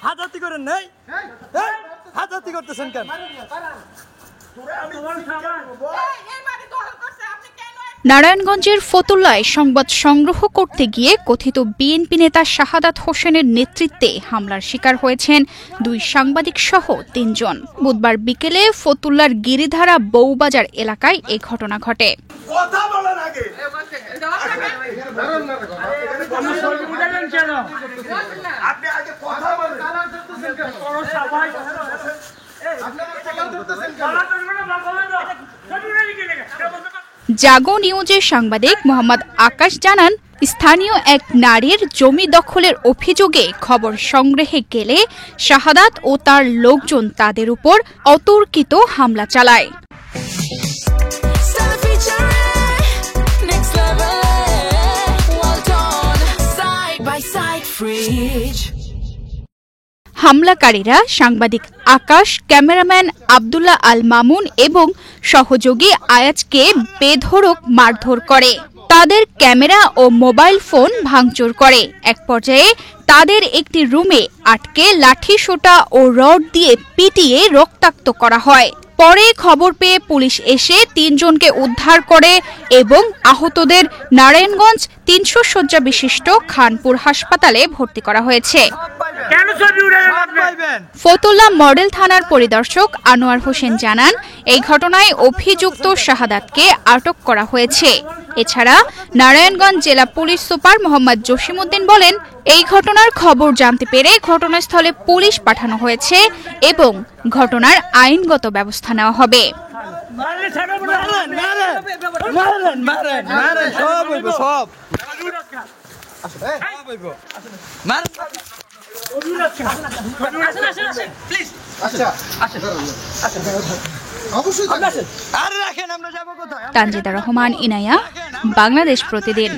হাজাতি করেন নাই, হাজাতি করতেছেন কেন? নারায়ণগঞ্জের ফতুল্লায় সংবাদ সংগ্রহ করতে গিয়ে কথিত বিএনপি নেতা শাহাদাত হোসেনের নেতৃত্বে হামলার শিকার হয়েছেন 2 সাংবাদিক সহ 3 জন। বুধবার বিকেলে ফতুল্লার গিরিধারা বউবাজার এলাকায় এ ঘটনা ঘটে। জাগো নিউজের সাংবাদিক মোহাম্মদ আকাশ জানান, স্থানীয় এক নারীর জমি দখলের অভিযোগে খবর সংগ্রহে গেলে শাহাদাত ও তার লোকজন তাদের উপর অতর্কিত হামলা চালায়। হামলাকারীরা সাংবাদিক আকাশ, ক্যামেরাম্যান আব্দুল্লাহ আল মামুন এবং সহযোগী আয়াজকে বেধড়ক মারধর করে। তাদের ক্যামেরা ও মোবাইল ফোন ভাঙচুর করে। এক পর্যায়ে তাদের একটি রুমে আটকে লাঠিসোঁটা ও রড দিয়ে পিটিয়ে রক্তাক্ত করা হয়। পরে খবর পেয়ে পুলিশ এসে 3 জনকে উদ্ধার করে এবং আহতদের নারায়ণগঞ্জ 300 শয্যা বিশিষ্ট খানপুর হাসপাতালে ভর্তি করা হয়েছে। ফতুল্লা মডেল থানার পরিদর্শক আনোয়ার হোসেন জানান, এই ঘটনায় অভিযুক্ত শাহাদাতকে আটক করা হয়েছে। এছাড়া নারায়ণগঞ্জ জেলা পুলিশ সুপার মোহাম্মদ জসিমউদ্দিন বলেন, এই ঘটনার খবর জানতে পেরে ঘটনাস্থলে পুলিশ পাঠানো হয়েছে এবং ঘটনার আইনগত ব্যবস্থা নেওয়া হবে। তানজিদা রহমান, ইনায়া, বাংলাদেশ প্রতিদিন।